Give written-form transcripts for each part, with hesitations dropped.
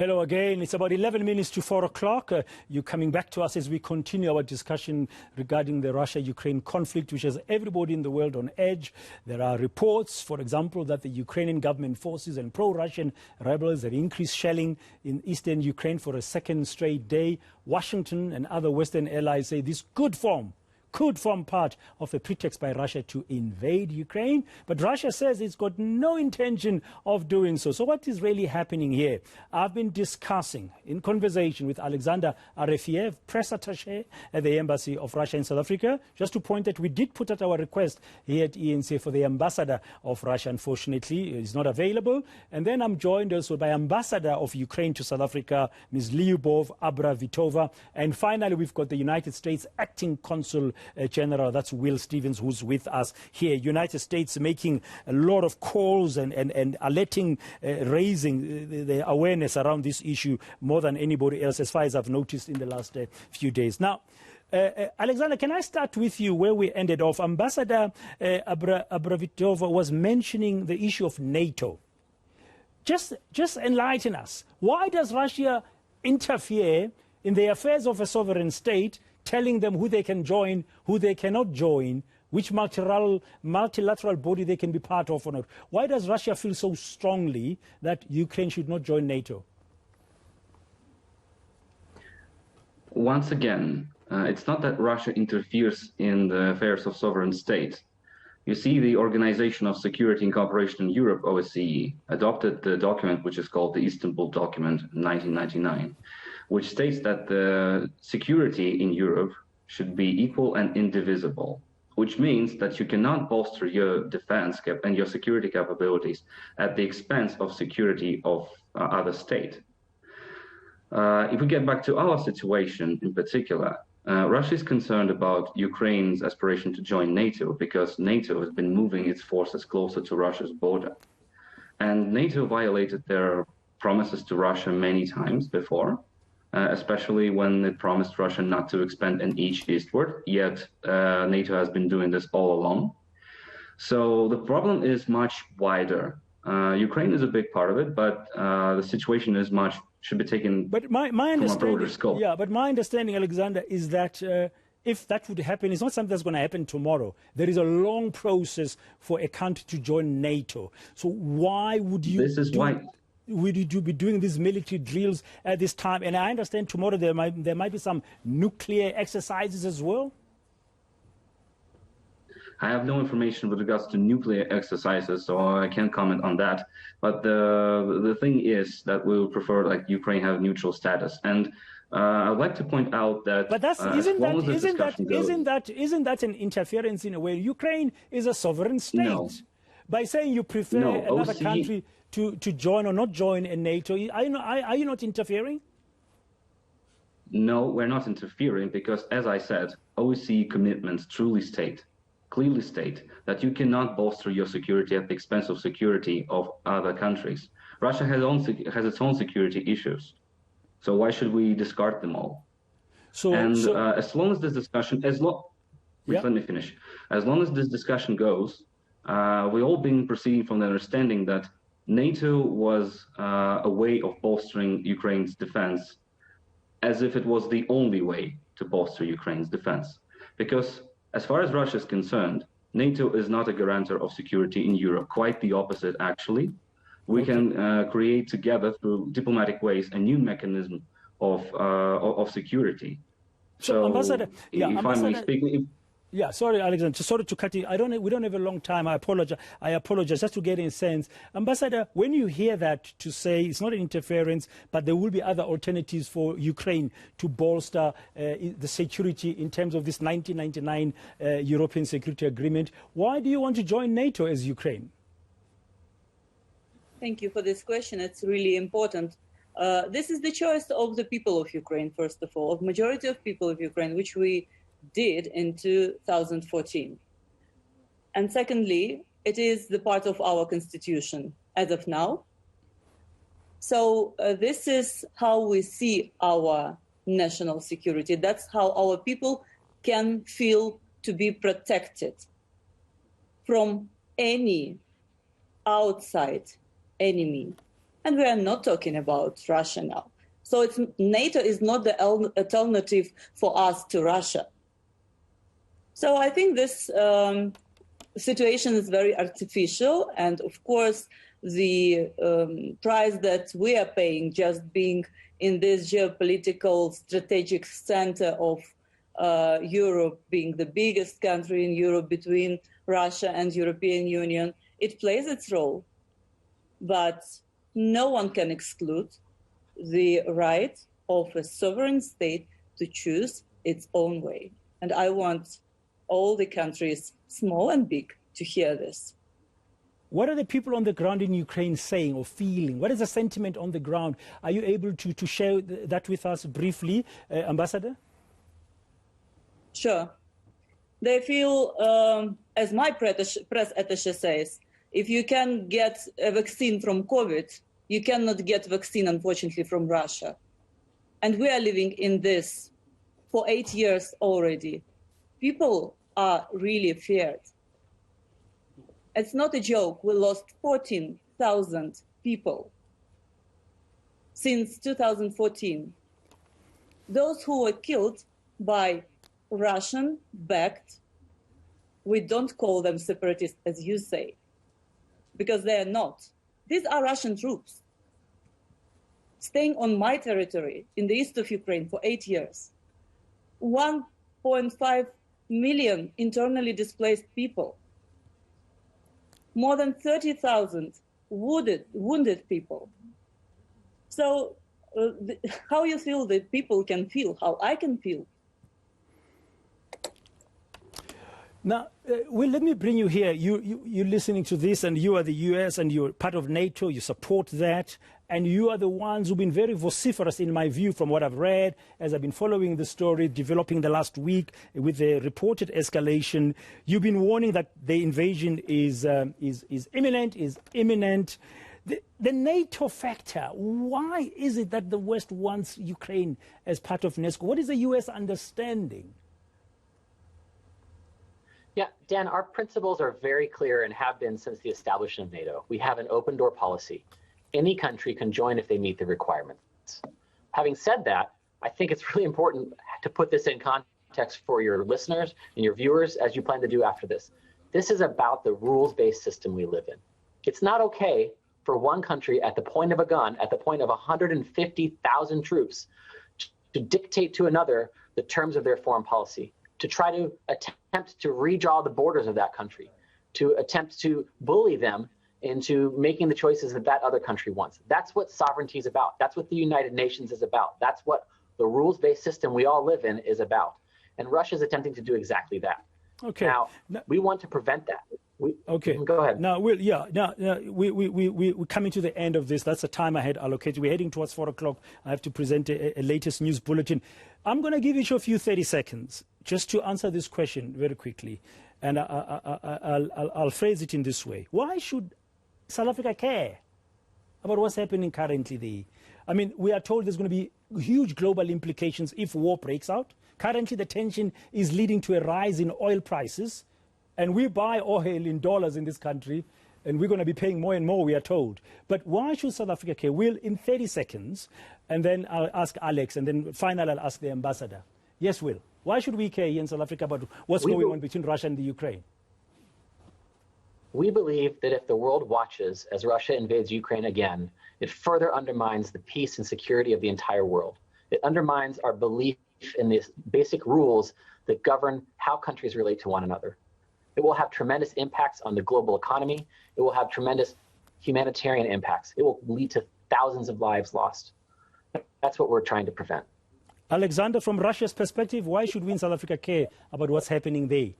Hello again. It's about 11 minutes to 4 o'clock. You're coming back to us as we continue our discussion regarding the Russia-Ukraine conflict, which has everybody in the world on edge. There are reports, for example, that the Ukrainian government forces and pro-Russian rebels have increased shelling in eastern Ukraine for a second straight day. Washington and other Western allies say this could form part of a pretext by Russia to invade Ukraine. But Russia says it's got no intention of doing so. So what is really happening here? I've been discussing in conversation with Alexander Arefiev, Press-Attache at the Embassy of Russia in South Africa, just to point that we did put out our request here at eNCA for the ambassador of Russia. Unfortunately, is not available. And then I'm joined also by ambassador of Ukraine to South Africa, Ms. Liubov Abravitova. And finally, we've got the United States acting consul General, that's Will Stevens, who's with us here. United States making a lot of calls and alerting, raising the awareness around this issue more than anybody else, as far as I've noticed in the last few days. Now, Alexander, can I start with you where we ended off? Ambassador Abravitova was mentioning the issue of NATO. Just enlighten us. Why does Russia interfere in the affairs of a sovereign state, telling them who they can join, who they cannot join, which multilateral body they can be part of or not? Why does Russia feel so strongly that Ukraine should not join NATO? Once again, it's not that Russia interferes in the affairs of sovereign states. You see, the Organization of Security and Cooperation in Europe, OSCE, adopted the document which is called the Istanbul Document in 1999, which states that the security in Europe should be equal and indivisible, which means that you cannot bolster your defense and your security capabilities at the expense of security of other state. If we get back to our situation in particular, Russia is concerned about Ukraine's aspiration to join NATO because NATO has been moving its forces closer to Russia's border. And NATO violated their promises to Russia many times before, especially when it promised Russia not to expand an inch eastward, yet NATO has been doing this all along. So the problem is much wider. Ukraine is a big part of it, but the situation is should be taken from a broader scope. Yeah, but my understanding, Alexander, is that if that would happen, it's not something that's going to happen tomorrow. There is a long process for a country to join NATO. So why would you would you be doing these military drills at this time? And I understand tomorrow there might be some nuclear exercises as well. I have no information with regards to nuclear exercises, so I can't comment on that. But the thing is that we would prefer, like, Ukraine have neutral status. And I'd like to point out that. But isn't that an interference in a way? Ukraine is a sovereign state. No. By saying you prefer another country to join or not join in NATO, are you not interfering? No, we're not interfering because, as I said, OSCE commitments clearly state that you cannot bolster your security at the expense of security of other countries. Russia has its own security issues, so why should we discard them all? As long as this discussion, let me finish. As long as this discussion goes, we're all being proceeding from the understanding that NATO was a way of bolstering Ukraine's defense, as if it was the only way to bolster Ukraine's defense. Because as far as Russia is concerned, NATO is not a guarantor of security in Europe. Quite the opposite, actually. We can create together through diplomatic ways a new mechanism of security. So Ambassador, Yeah, sorry, Alexander. Sorry to cut you. We don't have a long time. I apologize. Just to get in sense, Ambassador, when you hear that, to say it's not an interference, but there will be other alternatives for Ukraine to bolster the security in terms of this 1999 European Security Agreement. Why do you want to join NATO as Ukraine? Thank you for this question. It's really important. This is the choice of the people of Ukraine, first of all, of majority of people of Ukraine, which we did in 2014. And secondly, it is the part of our constitution as of now. So this is how we see our national security. That's how our people can feel to be protected from any outside enemy And we are not talking about Russia now. So NATO is not the alternative for us to Russia. So I think this situation is very artificial. And of course, the price that we are paying just being in this geopolitical strategic center of Europe, being the biggest country in Europe between Russia and European Union, it plays its role. But no one can exclude the right of a sovereign state to choose its own way. And I want all the countries, small and big, to hear this. What are the people on the ground in Ukraine saying or feeling? What is the sentiment on the ground? Are you able to share that with us briefly, Ambassador? Sure. They feel, as my press-attache says, if you can get a vaccine from COVID, you cannot get vaccine, unfortunately, from Russia. And we are living in this for 8 years already. People are really feared. It's not a joke. We lost 14,000 people since 2014. Those who were killed by Russian-backed, we don't call them separatists, as you say, because they are not. These are Russian troops staying on my territory in the east of Ukraine for 8 years. 1.5 million internally displaced people. More than 30,000 wounded people. So how you feel that people can feel, how I can feel. Now, well, let me bring you here. You're listening to this, and you are the US, and you're part of NATO. You support that, and you are the ones who've been very vociferous, in my view, from what I've read, as I've been following the story, developing the last week with the reported escalation. You've been warning that the invasion is imminent. The NATO factor, why is it that the West wants Ukraine as part of NATO? What is the US understanding? Yeah, Dan, our principles are very clear and have been since the establishment of NATO. We have an open door policy. Any country can join if they meet the requirements. Having said that, I think it's really important to put this in context for your listeners and your viewers as you plan to do after this. This is about the rules-based system we live in. It's not okay for one country at the point of a gun, at the point of 150,000 troops, to dictate to another the terms of their foreign policy, to try to attempt to redraw the borders of that country, to attempt to bully them into making the choices that that other country wants. That's what sovereignty is about. That's what the United Nations is about. That's what the rules-based system we all live in is about. And Russia is attempting to do exactly that. Okay. Now, we want to prevent that. Okay. Go ahead. Now, we're coming to the end of this. That's the time I had allocated. We're heading towards 4 o'clock. I have to present a latest news bulletin. I'm going to give you a few 30 seconds just to answer this question very quickly. And I'll phrase it in this way. Why should South Africa care about what's happening currently there? I mean, we are told there's going to be huge global implications if war breaks out. Currently, the tension is leading to a rise in oil prices. And we buy oil in dollars in this country, and we're going to be paying more and more, we are told. But why should South Africa care? Will, in 30 seconds, and then I'll ask Alex, and then finally I'll ask the ambassador. Yes, Will. Why should we care here in South Africa about what's going on between Russia and the Ukraine? We believe that if the world watches as Russia invades Ukraine again, it further undermines the peace and security of the entire world. It undermines our belief in the basic rules that govern how countries relate to one another. It will have tremendous impacts on the global economy. It will have tremendous humanitarian impacts. It will lead to thousands of lives lost. That's what we're trying to prevent. Alexander, from Russia's perspective, why should we in South Africa care about what's happening there?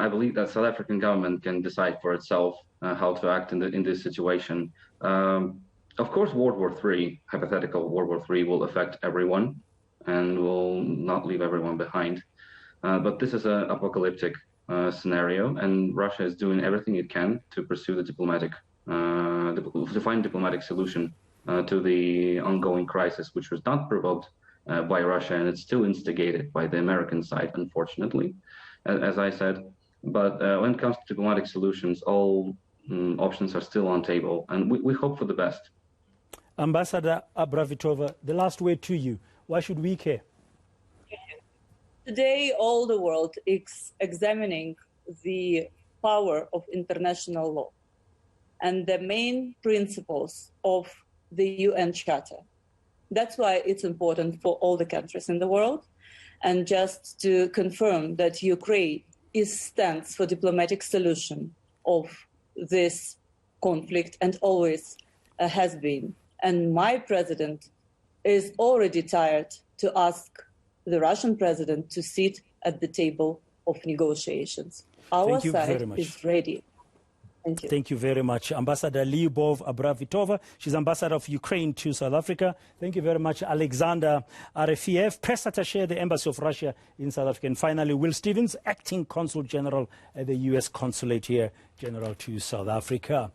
I believe that South African government can decide for itself how to act in this situation. Of course, World War III, hypothetical World War III, will affect everyone and will not leave everyone behind. But this is an apocalyptic scenario, and Russia is doing everything it can to pursue the to find a diplomatic solution to the ongoing crisis, which was not provoked by Russia, and it's still instigated by the American side, unfortunately. As I said, But when it comes to diplomatic solutions, all options are still on table, and we hope for the best. Ambassador Abravitova, the last word to you. Why should we care? Today, all the world is examining the power of international law and the main principles of the UN Charter. That's why it's important for all the countries in the world. And just to confirm that Ukraine stands for diplomatic solution of this conflict and always has been. And my president is already tired to ask the Russian president to sit at the table of negotiations. Our side is ready. Thank you. Thank you very much. Ambassador Liubov Abravitova, she's ambassador of Ukraine to South Africa. Thank you very much. Alexander Arefiev, Press-Attache, the Embassy of Russia in South Africa. And finally, Will Stevens, acting Consul General at the U.S. Consulate here, General to South Africa.